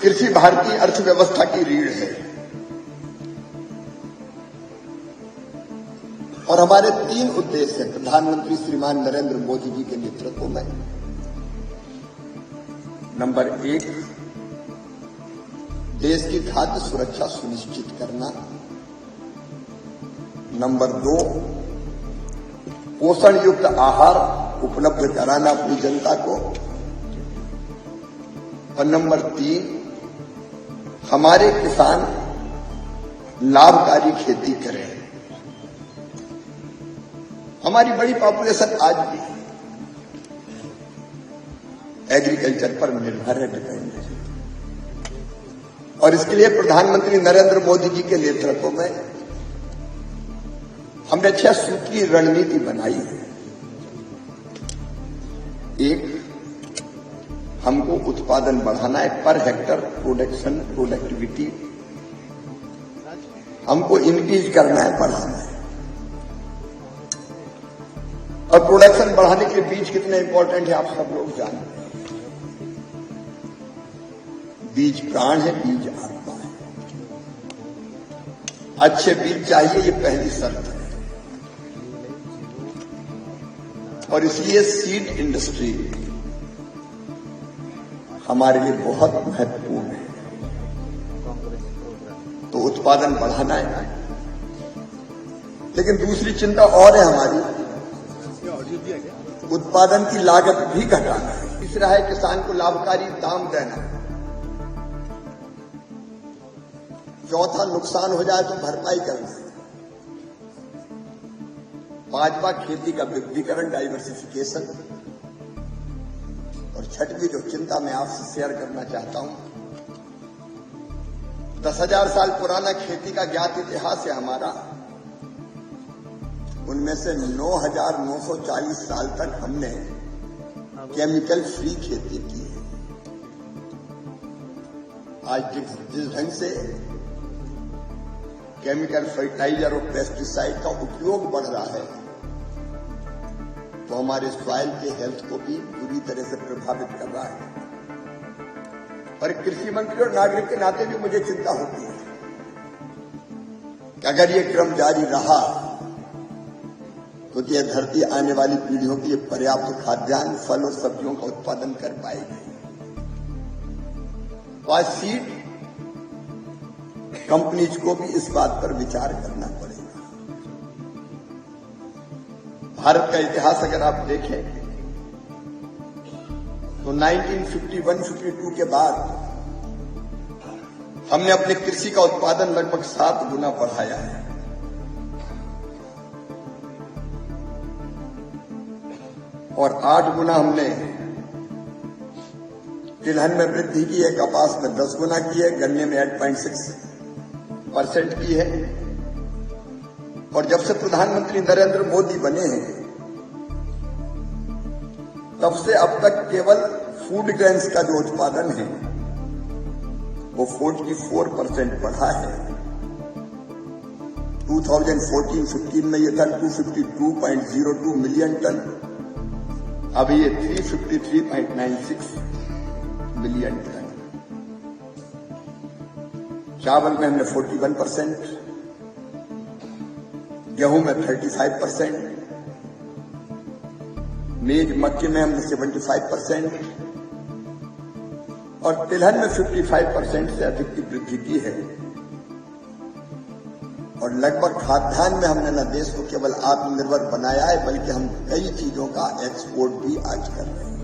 कृषि भारतीय अर्थव्यवस्था की रीढ़ है और हमारे 3 उद्देश्य हैं प्रधानमंत्री श्रीमान नरेंद्र मोदी जी के नेतृत्व में। नंबर 1, देश की खाद्य सुरक्षा सुनिश्चित करना। नंबर 2, पोषण युक्त आहार उपलब्ध कराना अपनी जनता को। और नंबर 3, हमारे किसान लाभकारी खेती करें। हमारी बड़ी पॉपुलेशन आज भी एग्रीकल्चर पर निर्भर है, डिपेंड है, और इसके लिए प्रधानमंत्री नरेंद्र मोदी जी के नेतृत्व में हमने 6 सूत्रीय रणनीति बनाई है। 1, हमको उत्पादन बढ़ाना है, पर हेक्टर प्रोडक्टिविटी हमको इंक्रीज करना है, बढ़ाना है। और प्रोडक्शन बढ़ाने के बीज कितने इंपॉर्टेंट है आप सब लोग जानते हैं। बीज प्राण है, बीज आत्मा है। अच्छे बीज चाहिए, ये पहली शर्त है। और इसलिए सीड इंडस्ट्री हमारे लिए बहुत महत्वपूर्ण है। तो उत्पादन बढ़ाना है, लेकिन दूसरी चिंता और है हमारी, उत्पादन की लागत भी घटाना है। तीसरा है किसान को लाभकारी दाम देना। चौथा, नुकसान हो जाए तो भरपाई करना है। 5वां, खेती का विविधीकरण, डाइवर्सिफिकेशन। और 6वीं जो चिंता मैं आपसे शेयर करना चाहता हूं, 10,000 साल पुराना खेती का ज्ञात इतिहास है हमारा। उनमें से 9,940 साल तक हमने केमिकल फ्री खेती की है। आज जिस ढंग से केमिकल फर्टिलाइजर और पेस्टिसाइड का उपयोग बढ़ रहा है, तो हमारे सॉइल के हेल्थ को भी बुरी तरह से प्रभावित कर रहा है। और कृषि मंत्री और नागरिक के नाते भी मुझे चिंता होती है कि अगर ये क्रम जारी रहा तो यह धरती आने वाली पीढ़ियों के लिए पर्याप्त खाद्यान्न, फल और सब्जियों का उत्पादन कर पाएगी। तो आज सीड कंपनीज को भी इस बात पर विचार करना पड़ेगा। भारत का इतिहास अगर आप देखें तो 1951-52 के बाद हमने अपने कृषि का उत्पादन लगभग 7 गुना बढ़ाया है। और 8 गुना हमने तिलहन में वृद्धि की है, कपास में 10 गुना की है, गन्ने में 8.6% की है। और जब से प्रधानमंत्री नरेंद्र मोदी बने हैं, तब से अब तक केवल फूड ग्रेन्स का जो उत्पादन है वो 44% बढ़ा है। 2014-15 में ये था 252.02 मिलियन टन, अभी ये 353.96 मिलियन टन। चावल में हमने 41%, गेहूं में 35%, मेज मक्के में हमने 75% और तिलहन में 55% से अधिक की वृद्धि की है। और लगभग खाद्यान्न में हमने न देश को केवल आत्मनिर्भर बनाया है, बल्कि हम कई चीजों का एक्सपोर्ट भी आज कर रहे हैं।